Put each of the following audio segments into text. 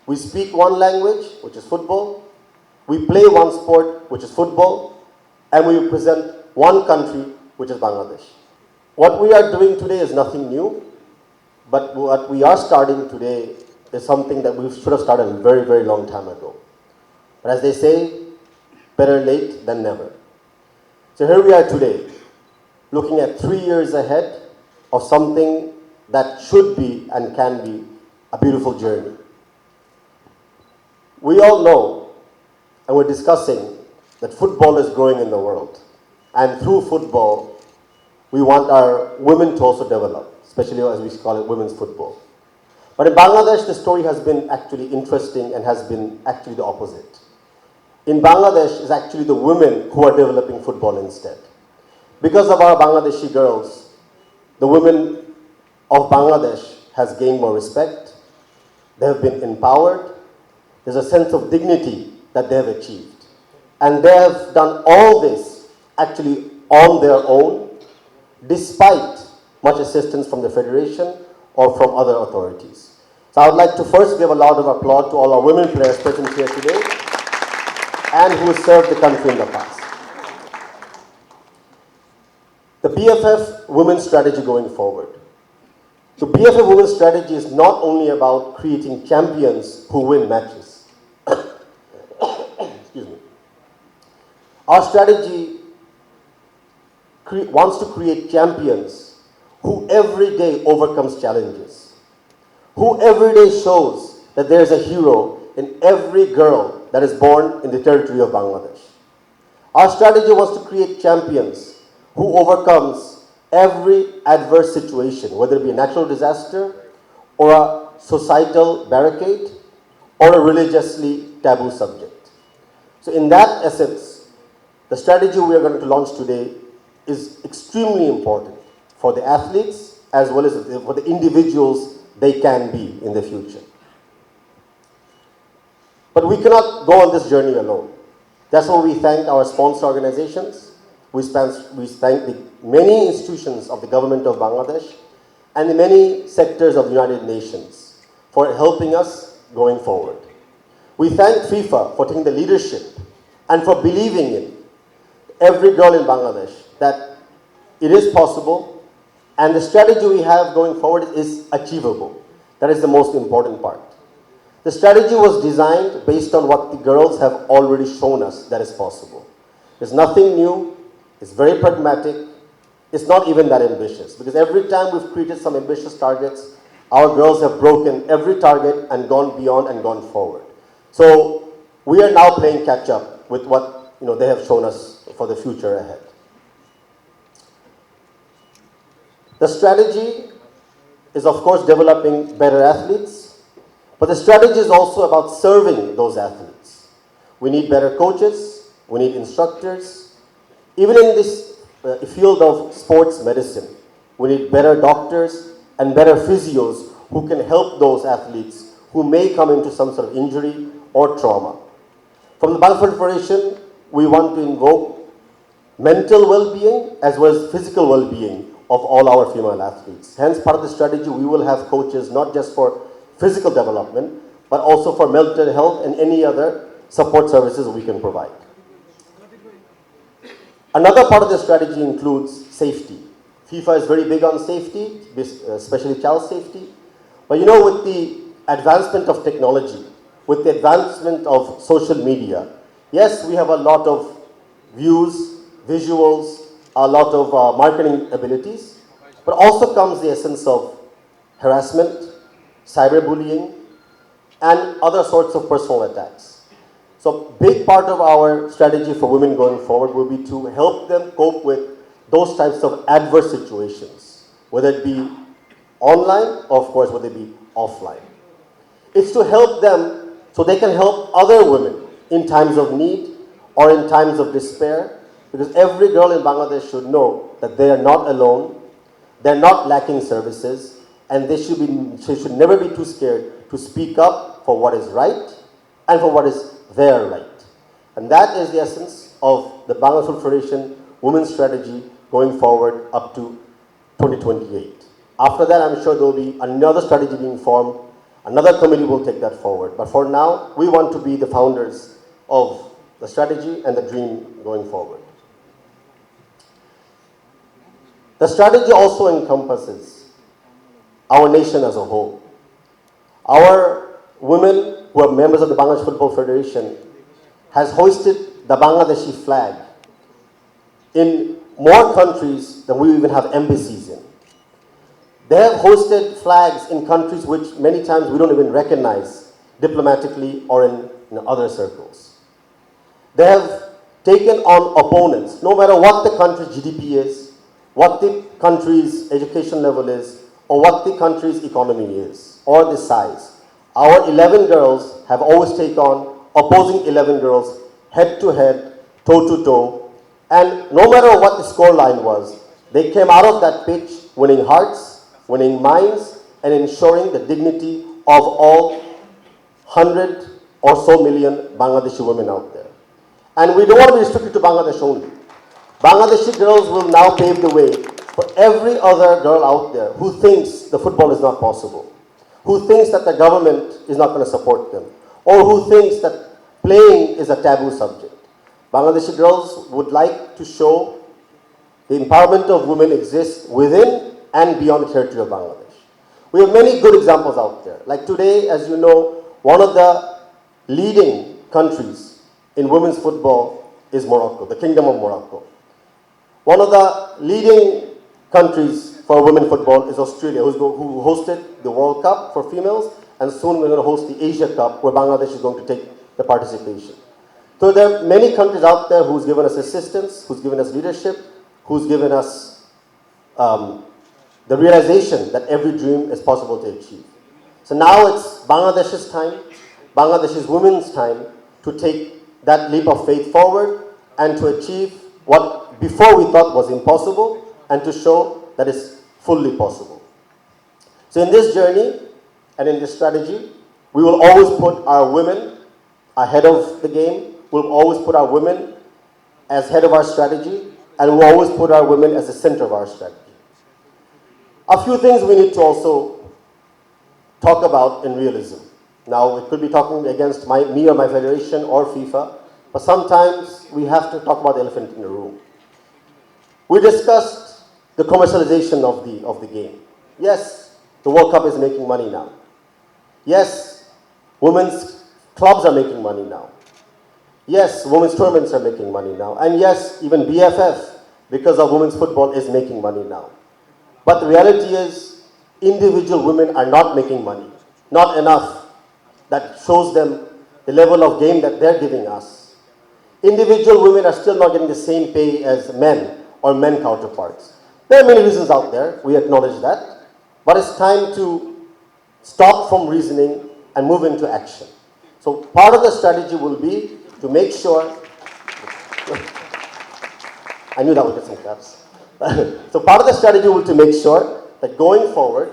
We speak one language, which is football. We play one sport, which is football. And we represent one country, which is Bangladesh. What we are doing today is nothing new, but what we are starting today is something that we should have started a very, very long time ago. But as they say, better late than never. So here we are today, looking at 3 years ahead of something that should be and can be a beautiful journey. We all know, and we're discussing, that football is growing in the world. And through football, we want our women to also develop, especially as we call it women's football. But in Bangladesh, the story has been actually interesting and has been actually the opposite. In Bangladesh, it's actually the women who are developing football instead. Because of our Bangladeshi girls, the women of Bangladesh has gained more respect, they have been empowered, there's a sense of dignity that they have achieved. And they have done all this actually on their own, despite much assistance from the Federation or from other authorities. So I would like to first give a round of applause to all our women players present here today and who served the country in the past. The BFF Women's Strategy going forward. The BFF Women's Strategy is not only about creating champions who win matches. Excuse me. Our strategy wants to create champions who every day overcomes challenges, who every day shows that there is a hero in every girl that is born in the territory of Bangladesh. Our strategy wants to create champions who overcomes every adverse situation, whether it be a natural disaster or a societal barricade or a religiously taboo subject. So in that essence, the strategy we are going to launch today is extremely important for the athletes as well as for the individuals they can be in the future. But we cannot go on this journey alone. That's why we thank our sponsor organizations. We thank the many institutions of the government of Bangladesh and the many sectors of the United Nations for helping us going forward. We thank FIFA for taking the leadership and for believing in every girl in Bangladesh that it is possible and the strategy we have going forward is achievable. That is the most important part. The strategy was designed based on what the girls have already shown us that is possible. There's nothing new, it's very pragmatic, it's not even that ambitious because every time we've created some ambitious targets, our girls have broken every target and gone beyond and gone forward. So we are now playing catch up with what they have shown us for the future ahead. The strategy is of course developing better athletes, but the strategy is also about serving those athletes. We need better coaches, we need instructors. Even in this field of sports medicine, we need better doctors and better physios who can help those athletes who may come into some sort of injury or trauma. From the Bangladesh Federation, we want to invoke mental well-being as well as physical well-being of all our female athletes. Hence, part of the strategy, we will have coaches not just for physical development, but also for mental health and any other support services we can provide. Another part of the strategy includes safety. FIFA is very big on safety, especially child safety. But with the advancement of technology, with the advancement of social media, yes, we have a lot of views, visuals, a lot of marketing abilities, but also comes the essence of harassment, cyberbullying, and other sorts of personal attacks. So big part of our strategy for women going forward will be to help them cope with those types of adverse situations, whether it be online or of course whether it be offline. It's to help them so they can help other women in times of need or in times of despair, because every girl in Bangladesh should know that they are not alone, they're not lacking services, and they should never be too scared to speak up for what is right and for what is their right. And that is the essence of the Bangladesh Federation Women's Strategy going forward up to 2028. After that, I'm sure there will be another strategy being formed Another committee will take that forward. But for now, we want to be the founders of the strategy and the dream going forward. The strategy also encompasses our nation as a whole. Our women who are members of the Bangladesh Football Federation has hoisted the Bangladeshi flag in more countries than we even have embassies in. They have hosted flags in countries which many times we don't even recognize diplomatically or in other circles. They have taken on opponents, no matter what the country's GDP is, what the country's education level is, or what the country's economy is, or the size. Our 11 girls have always taken on opposing 11 girls head to head, toe to toe, and no matter what the score line was, they came out of that pitch winning hearts, winning minds, and ensuring the dignity of all 100 or so million Bangladeshi women out there. And we don't want to be restricted to Bangladesh only. Bangladeshi girls will now pave the way for every other girl out there who thinks the football is not possible, who thinks that the government is not going to support them, or who thinks that playing is a taboo subject. Bangladeshi girls would like to show the empowerment of women exists within and beyond the territory of Bangladesh. We have many good examples out there. Like today, as you know, one of the leading countries in women's football is Morocco, the Kingdom of Morocco. One of the leading countries for women football is Australia, who hosted the World Cup for females, and soon we're going to host the Asia Cup, where Bangladesh is going to take the participation. So there are many countries out there who's given us assistance, who's given us leadership, who's given us the realization that every dream is possible to achieve. So now it's Bangladesh's time, Bangladesh's women's time to take that leap of faith forward and to achieve what before we thought was impossible and to show that it's fully possible. So in this journey and in this strategy, we will always put our women ahead of the game. We'll always put our women as head of our strategy, and we'll always put our women as the center of our strategy. A few things we need to also talk about in realism. Now, it could be talking against me or my federation or FIFA, but sometimes we have to talk about the elephant in the room. We discussed the commercialization of the game. Yes, the World Cup is making money now. Yes, women's clubs are making money now. Yes, women's tournaments are making money now. And yes, even BFF, because of women's football, is making money now. But the reality is, individual women are not making money. Not enough. That shows them the level of game that they're giving us. Individual women are still not getting the same pay as men or men counterparts. There are many reasons out there, we acknowledge that. But it's time to stop from reasoning and move into action. So part of the strategy will be to make sure, I knew that would get some claps. So part of the strategy will be to make sure that going forward,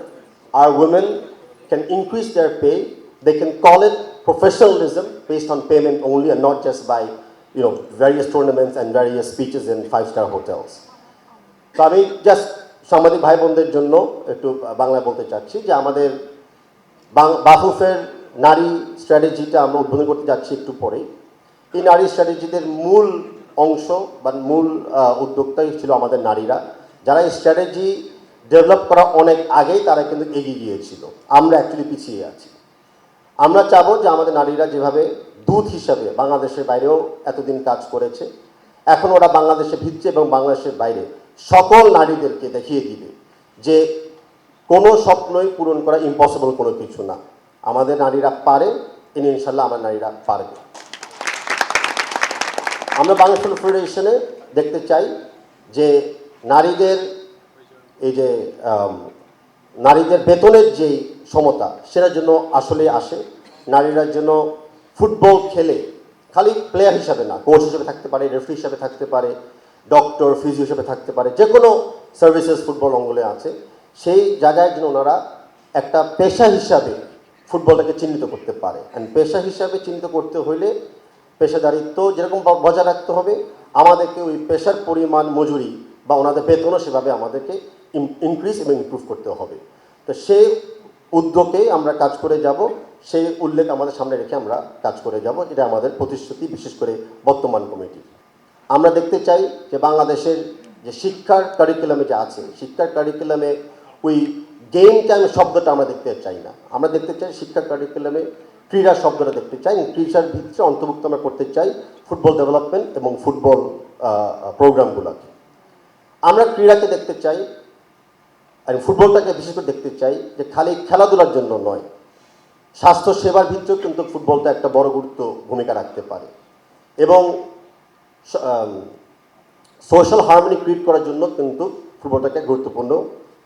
our women can increase their pay. They can call it professionalism based on payment only and not just by various tournaments and various speeches in five-star hotels. So আমি just সাংবাদিক ভাই বোনদের জন্য একটু বাংলায় বলতে চাচ্ছি যে আমাদের বাফুফের নারী স্ট্র্যাটেজিটা আমরা উদ্বোধন করতে যাচ্ছি একটু পরেই। এই নারী স্ট্র্যাটেজিদের মূল অংশ বা মূল উদ্যোক্তাই ছিল আমাদের নারীরা, যারা এই স্ট্র্যাটেজি ডেভেলপ করা অনেক আগেই তারা কিন্তু এগিয়ে গিয়েছিল। আমরা অ্যাকচুয়ালি পিছিয়ে আছি। আমরা চাবো যে আমাদের নারীরা যেভাবে দূত হিসাবে বাংলাদেশের বাইরেও এতদিন কাজ করেছে, এখন ওরা বাংলাদেশে ভিতরে এবং বাংলাদেশের বাইরে সকল নারীদেরকে দেখিয়ে দিবে যে কোনো স্বপ্নই পূরণ করা ইম্পসিবল কোনো কিছু না। আমাদের নারীরা পারে, ইনশাল্লাহ আমার নারীরা পারবে। আমরা বাংলাদেশ ফুটবল ফেডারেশনে দেখতে চাই যে নারীদের এই যে নারীদের বেতনের যে সমতা সেটার জন্য আসলে আসে। নারীরা যেন ফুটবল খেলে খালি প্লেয়ার হিসাবে না, কোচ হিসেবে থাকতে পারে, রেফারি হিসাবে থাকতে পারে, ডক্টর ফিজিও হিসেবে থাকতে পারে, যে কোনো সার্ভিসেস ফুটবল অঙ্গলে আছে, সেই জায়গায় যেন ওনারা একটা পেশা হিসাবে ফুটবলটাকে চিহ্নিত করতে পারে। অ্যান্ড পেশা হিসাবে চিহ্নিত করতে হলে পেশাদারিত্ব যেরকম বজায় রাখতে হবে, আমাদেরকে ওই পেশার পরিমাণ মজুরি বা ওনাদের বেতনও সেভাবে আমাদেরকে ইনক্রিজ এবং ইমপ্রুভ করতে হবে। তো সেই উদ্যোগে আমরা কাজ করে যাব, সেই উল্লেখ আমাদের সামনে রেখে আমরা কাজ করে যাব। এটা আমাদের প্রতিশ্রুতি, বিশেষ করে বর্তমান কমিটি। আমরা দেখতে চাই যে বাংলাদেশের যে শিক্ষার কারিকুলামে যে আছে, শিক্ষার কারিকুলামে ওই গেম টাইম শব্দটা আমরা দেখতে চাই না। আমরা দেখতে চাই শিক্ষার কারিকুলামে ক্রীড়া শব্দটা দেখতে চাই, ক্রীড়ার ভিতরে অন্তর্ভুক্ত আমরা করতে চাই ফুটবল ডেভেলপমেন্ট এবং ফুটবল প্রোগ্রামগুলোকে। আমরা ক্রীড়াকে দেখতে চাই, আর ফুটবলটাকে বিশেষ করে দেখতে চাই যে খালি খেলাধুলার জন্য নয়, স্বাস্থ্য সেবার ভিতরেও কিন্তু ফুটবলটা একটা বড় গুরুত্ব ভূমিকা রাখতে পারে, এবং সোশ্যাল হারমোনি ক্রিয়েট করার জন্য কিন্তু ফুটবলটাকে গুরুত্বপূর্ণ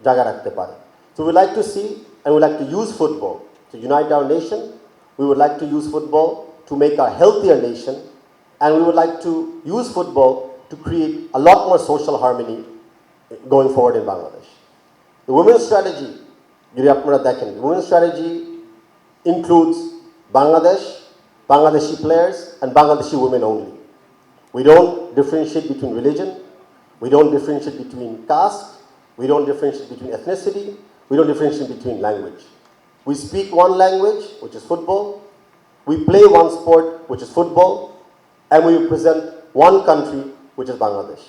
জায়গা রাখতে পারে। So we like to see and we like to use football to unite our nation. We would like to use football to make our healthier nation, and we would like to use football to create a lot more social harmony going forward in Bangladesh. The women's strategy, যদি আপনারা দেখেন, the women's strategy includes Bangladesh, Bangladeshi players, and Bangladeshi women only. We don't differentiate between religion, we don't differentiate between caste, we don't differentiate between ethnicity, we don't differentiate between language. We speak one language, which is football, we play one sport, which is football, and we represent one country, which is Bangladesh.